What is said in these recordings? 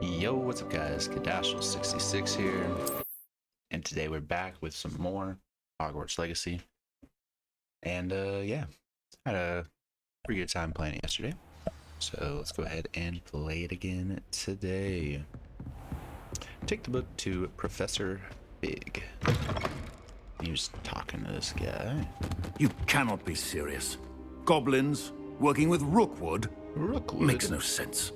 Yo, what's up guys? Kadashel66 here, and today we're back with some more Hogwarts Legacy. And yeah, had a pretty good time playing it yesterday, so let's go ahead and play it again today. Take the book to Professor Big. He was talking to this guy. You cannot be serious. Goblins working with Rookwood? Rookwood? Makes no sense.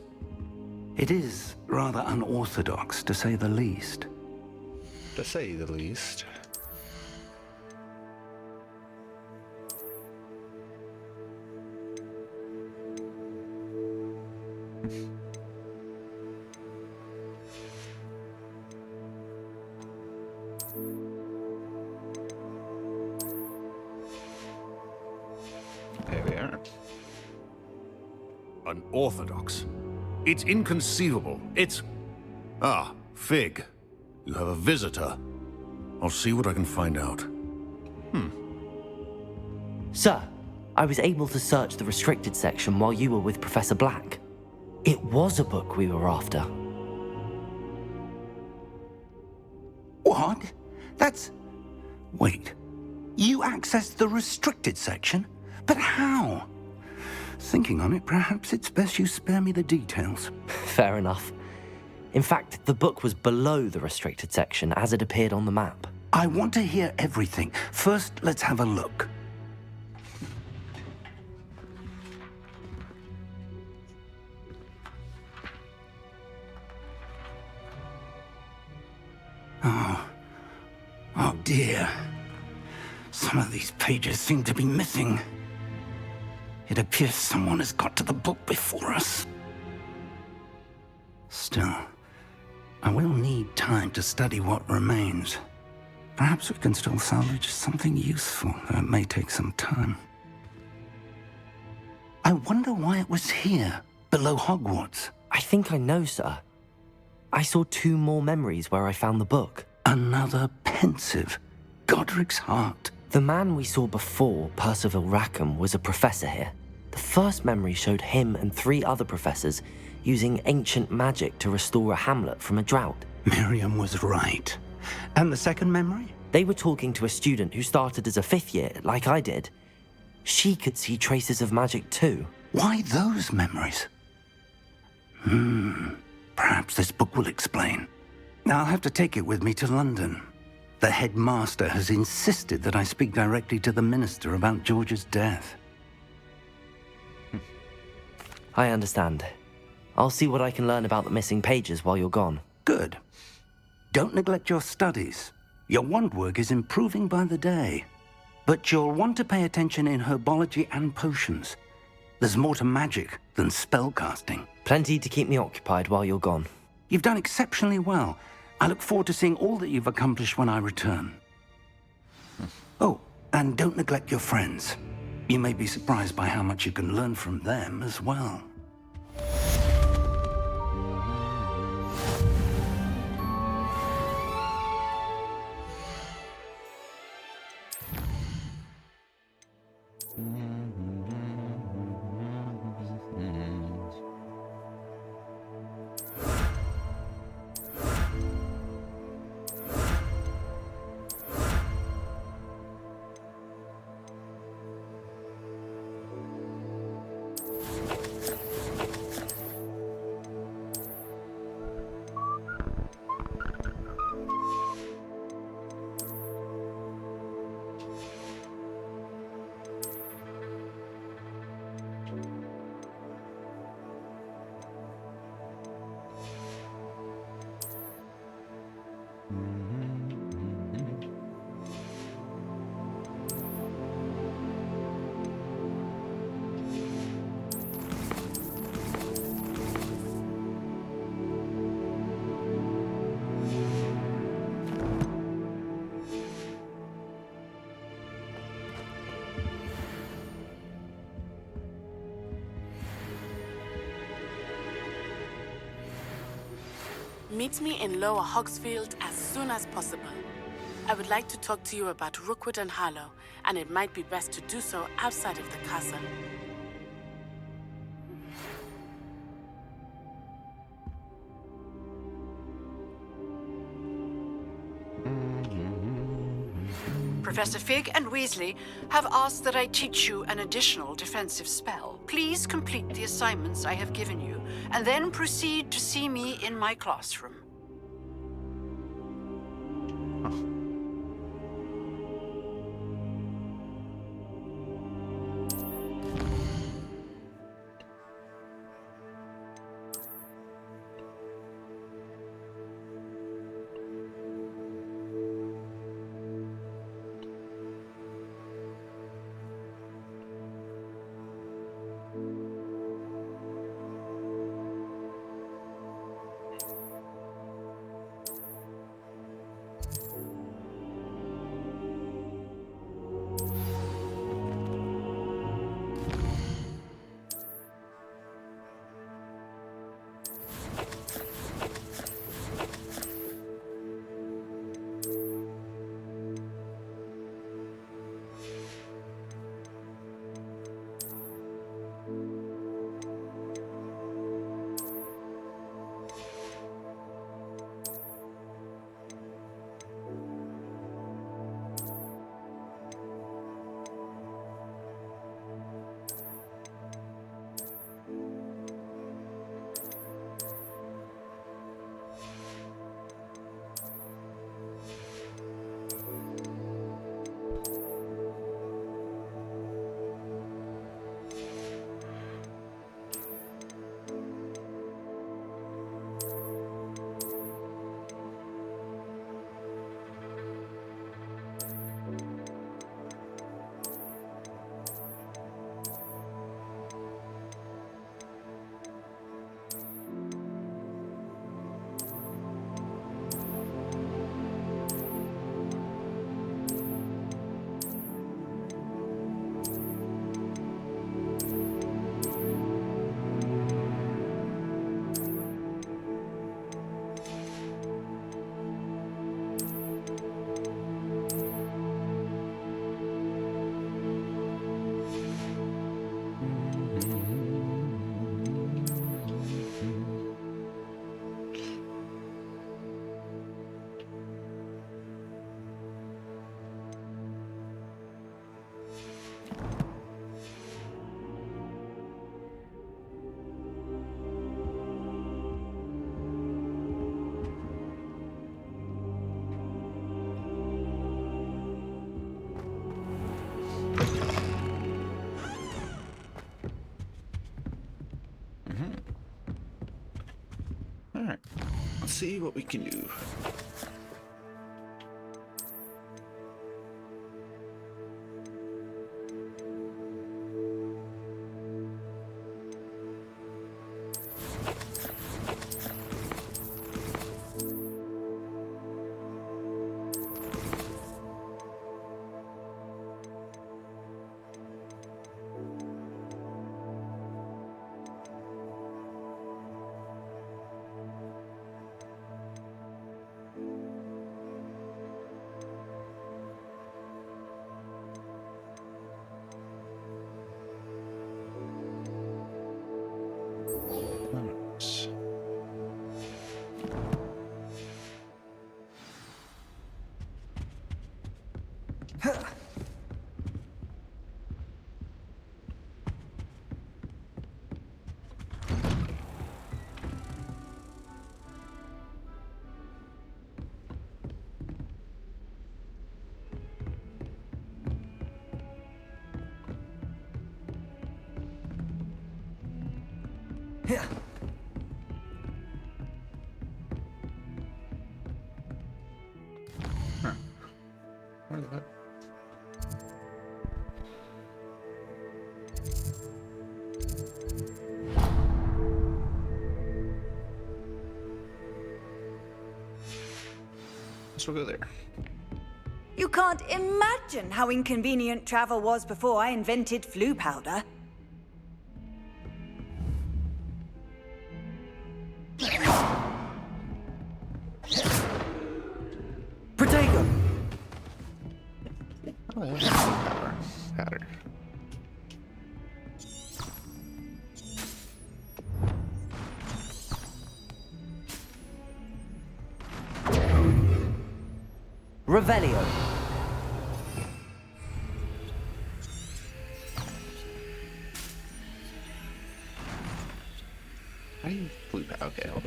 It is rather unorthodox, to say the least. To say the least. There we are. Unorthodox? It's inconceivable. It's... Ah, Fig. You have a visitor. I'll see what I can find out. Sir, I was able to search the restricted section while you were with Professor Black. It was a book we were after. What? That's... Wait. You accessed the restricted section? But how? Thinking on it, perhaps it's best you spare me the details. Fair enough. In fact, the book was below the restricted section as it appeared on the map. I want to hear everything. First, let's have a look. Oh dear. Some of these pages seem to be missing. It appears someone has got to the book before us. Still, I will need time to study what remains. Perhaps we can still salvage something useful, though it may take some time. I wonder why it was here, below Hogwarts. I think I know, sir. I saw 2 more memories where I found the book. Another pensive. Godric's heart. The man we saw before, Percival Rackham, was a professor here. The first memory showed him and 3 other professors using ancient magic to restore a hamlet from a drought. Miriam was right. And the second memory? They were talking to a student who started as a 5th year, like I did. She could see traces of magic too. Why those memories? Perhaps this book will explain. I'll have to take it with me to London. The headmaster has insisted that I speak directly to the minister about George's death. I understand. I'll see what I can learn about the missing pages while you're gone. Good. Don't neglect your studies. Your wand work is improving by the day. But you'll want to pay attention in herbology and potions. There's more to magic than spellcasting. Plenty to keep me occupied while you're gone. You've done exceptionally well. I look forward to seeing all that you've accomplished when I return. Oh, and don't neglect your friends. You may be surprised by how much you can learn from them as well. Meet me in Lower Hogsfield as soon as possible. I would like to talk to you about Rookwood and Harlow, and it might be best to do so outside of the castle. Professor Fig and Weasley have asked that I teach you an additional defensive spell. Please complete the assignments I have given you, and then proceed to see me in my classroom. Alright, let's see what we can do. Where the fuck? Let's go there. You can't imagine how inconvenient travel was before I invented flu powder. Protego! Oh, yeah. Powder. Revelio. Let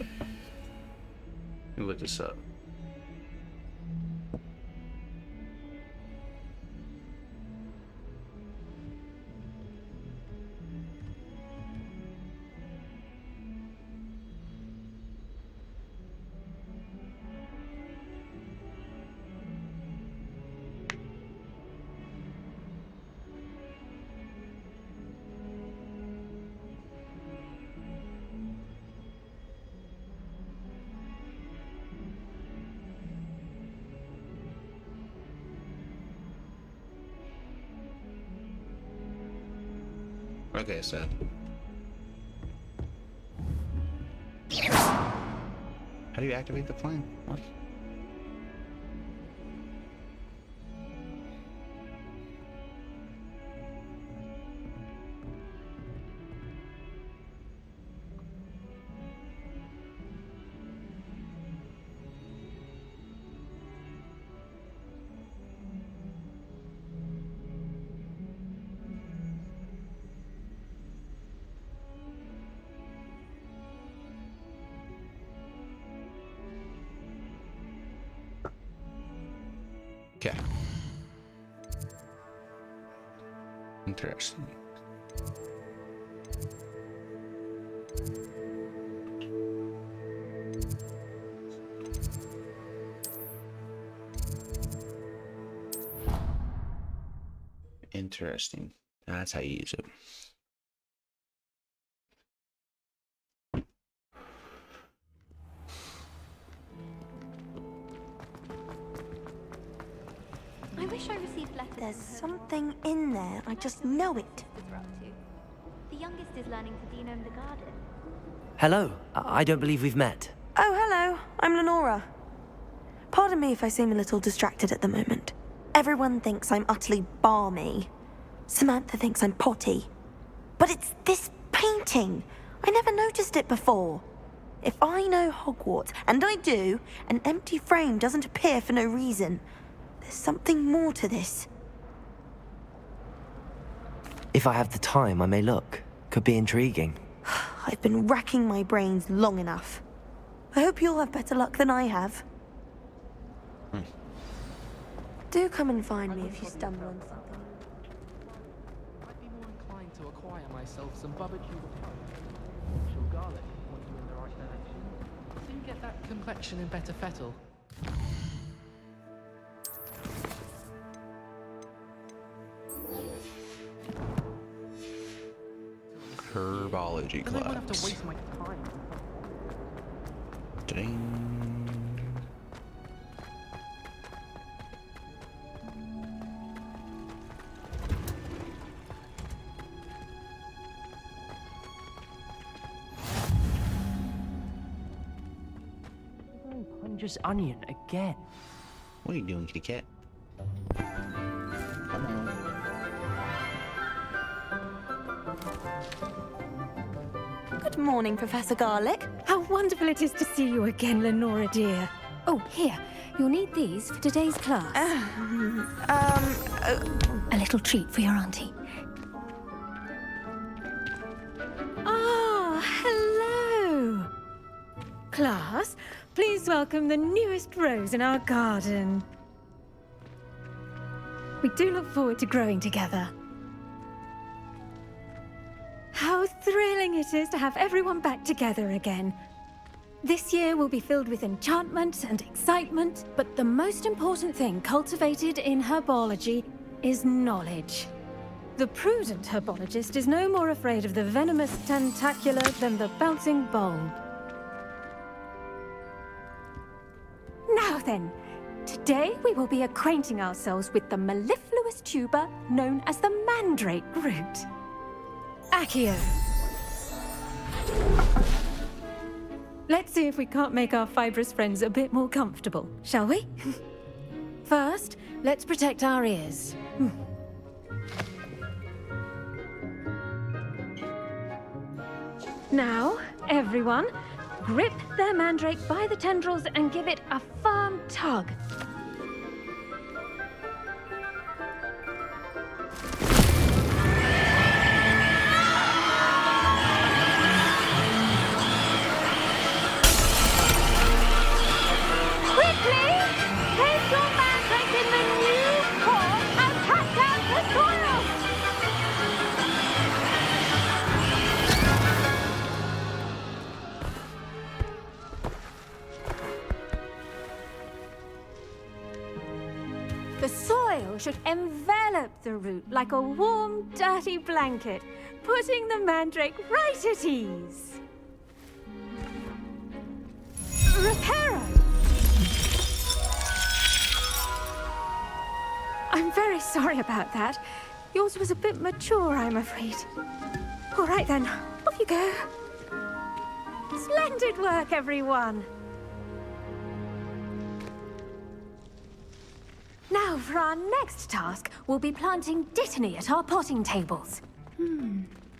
me look this up. Okay, so how do you activate the flame? What? Okay. Interesting. Interesting. That's how you use it. I wish I received letters. There's something in there. I just know it. The youngest is learning to denome the garden. Hello, I don't believe we've met. Oh, hello. I'm Lenora. Pardon me if I seem a little distracted at the moment. Everyone thinks I'm utterly balmy. Samantha thinks I'm potty. But it's this painting. I never noticed it before. If I know Hogwarts, and I do, an empty frame doesn't appear for no reason. There's something more to this. If I have the time, I may look. Could be intriguing. I've been racking my brains long enough. I hope you'll have better luck than I have. Do come and find me if you stumble on something. I'd be more inclined to acquire myself some barbecue potential garlic, pointing in the right direction. So you get that complexion in better fettle. Herbology And I won't have to class. waste my time. Ding. Punger's onion again. What are you doing, kitty cat? Come on. Good morning, Professor Garlic. How wonderful it is to see you again, Lenora dear. Oh, here. You'll need these for today's class. A little treat for your auntie. Ah, hello. Class, please welcome the newest rose in our garden. We do look forward to growing together. How thrilling it is to have everyone back together again. This year will be filled with enchantment and excitement, but the most important thing cultivated in herbology is knowledge. The prudent herbologist is no more afraid of the venomous tentacular than the bouncing bulb. Now then, today we will be acquainting ourselves with the mellifluous tuber known as the mandrake root. Accio. Let's see if we can't make our fibrous friends a bit more comfortable, shall we? First, let's protect our ears. Now, everyone, grip their mandrake by the tendrils and give it a firm tug. The soil should envelop the root like a warm, dirty blanket, putting the mandrake right at ease. Reparo! I'm very sorry about that. Yours was a bit mature, I'm afraid. All right then, off you go. Splendid work, everyone. Now, for our next task, we'll be planting dittany at our potting tables.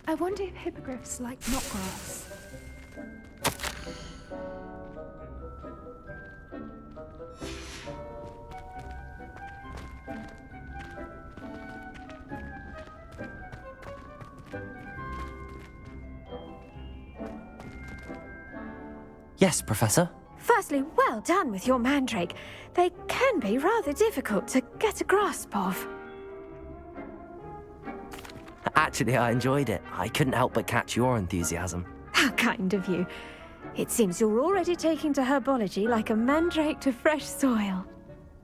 I wonder if hippogriffs like knotgrass. Yes, Professor? Firstly, well done with your mandrake. They can be rather difficult to get a grasp of. Actually, I enjoyed it. I couldn't help but catch your enthusiasm. How kind of you. It seems you're already taking to herbology like a mandrake to fresh soil.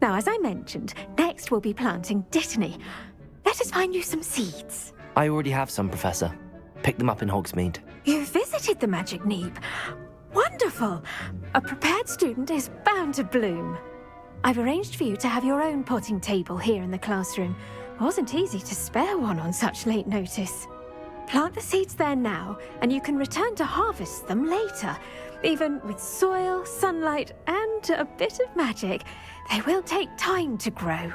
Now, as I mentioned, next we'll be planting dittany. Let us find you some seeds. I already have some, Professor. Picked them up in Hogsmeade. You visited the Magic Neep. Wonderful! A prepared student is bound to bloom. I've arranged for you to have your own potting table here in the classroom. Wasn't easy to spare one on such late notice. Plant the seeds there now, and you can return to harvest them later. Even with soil, sunlight, and a bit of magic, they will take time to grow.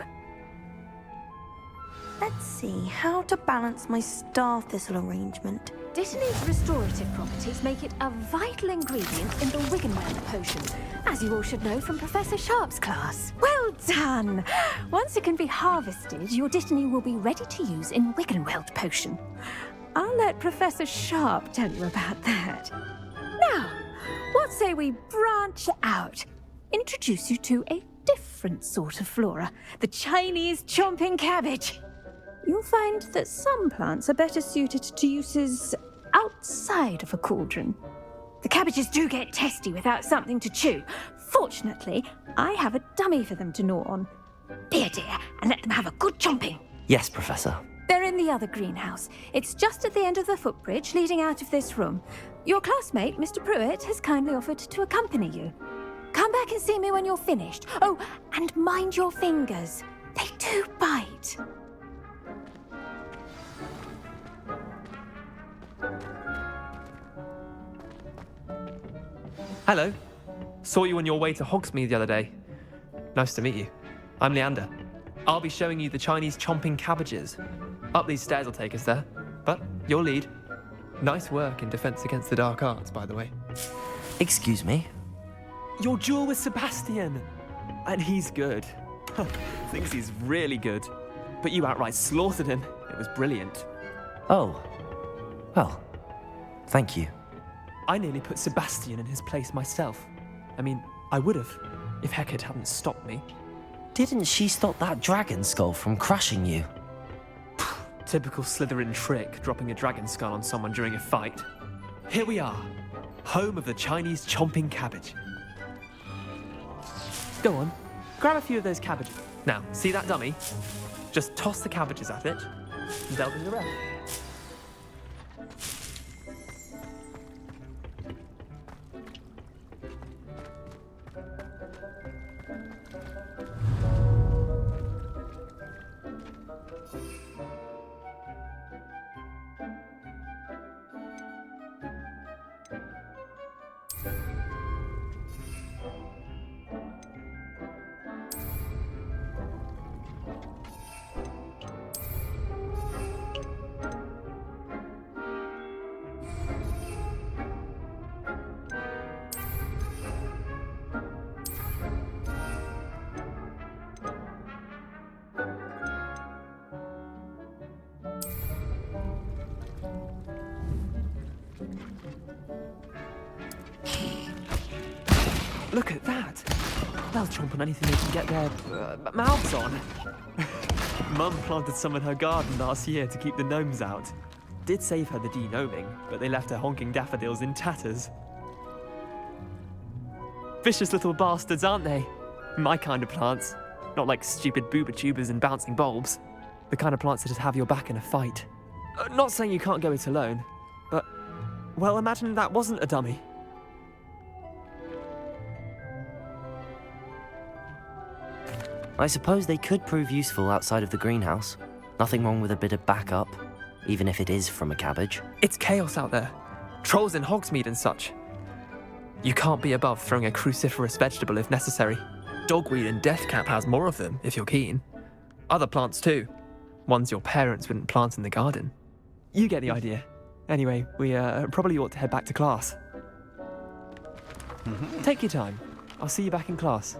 Let's see how to balance my star thistle arrangement. Dittany's restorative properties make it a vital ingredient in the Wiggenweld potion, as you all should know from Professor Sharp's class. Well done! Once it can be harvested, your dittany will be ready to use in Wiggenweld potion. I'll let Professor Sharp tell you about that. Now, what say we branch out? Introduce you to a different sort of flora, the Chinese chomping cabbage. You'll find that some plants are better suited to uses outside of a cauldron. The cabbages do get testy without something to chew. Fortunately, I have a dummy for them to gnaw on. Be a dear and let them have a good chomping. Yes, Professor. They're in the other greenhouse. It's just at the end of the footbridge leading out of this room. Your classmate, Mr. Pruitt, has kindly offered to accompany you. Come back and see me when you're finished. Oh, and mind your fingers. They do bite. Hello. Saw you on your way to Hogsmeade the other day. Nice to meet you. I'm Leander. I'll be showing you the Chinese chomping cabbages. Up these stairs will take us there. But your lead. Nice work in Defense Against the Dark Arts, by the way. Excuse me? Your duel with Sebastian. And he's good. Thinks he's really good. But you outright slaughtered him. It was brilliant. Oh. Well, thank you. I nearly put Sebastian in his place myself. I mean, I would have, if Hecate hadn't stopped me. Didn't she stop that dragon skull from crushing you? Typical Slytherin trick, dropping a dragon skull on someone during a fight. Here we are, home of the Chinese chomping cabbage. Go on, grab a few of those cabbages. Now, see that dummy? Just toss the cabbages at it, and delve in the rest. Look at that! They'll chomp on anything they can get their mouths on. Mum planted some in her garden last year to keep the gnomes out. Did save her the de-gnoming, but they left her honking daffodils in tatters. Vicious little bastards, aren't they? My kind of plants. Not like stupid booba tubers and bouncing bulbs. The kind of plants that just have your back in a fight. Not saying you can't go it alone, but, well, imagine that wasn't a dummy. I suppose they could prove useful outside of the greenhouse. Nothing wrong with a bit of backup, even if it is from a cabbage. It's chaos out there. Trolls in Hogsmeade and such. You can't be above throwing a cruciferous vegetable if necessary. Dogweed and deathcap has more of them, if you're keen. Other plants too. Ones your parents wouldn't plant in the garden. You get the idea. Anyway, we probably ought to head back to class. Take your time. I'll see you back in class.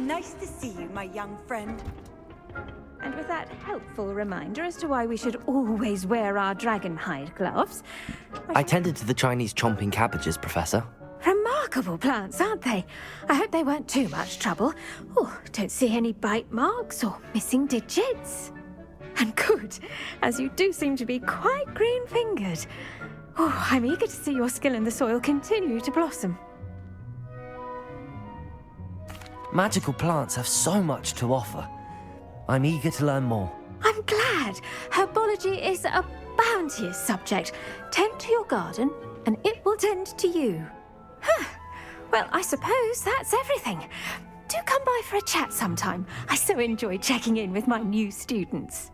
Nice to see you, my young friend. And with that helpful reminder as to why we should always wear our dragon hide gloves. I tended to the Chinese chomping cabbages, Professor. Remarkable plants, aren't they? I hope they weren't too much trouble. Oh, don't see any bite marks or missing digits. And good, as you do seem to be quite green-fingered. Oh, I'm eager to see your skill in the soil continue to blossom. Magical plants have so much to offer. I'm eager to learn more. I'm glad. Herbology is a bounteous subject. Tend to your garden, and it will tend to you. Huh. Well, I suppose that's everything. Do come by for a chat sometime. I so enjoy checking in with my new students.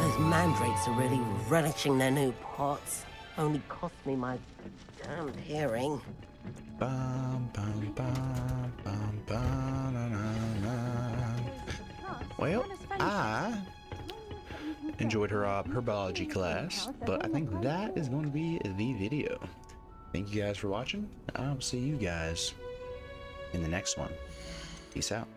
Those mandrakes are really relishing their new pots. Only cost me my damned hearing. Bum, bum, bum, bum, bum, na, na, na. Well, I enjoyed her herbology class, but I think that is going to be the video. Thank you guys for watching. I'll see you guys in the next one. Peace out.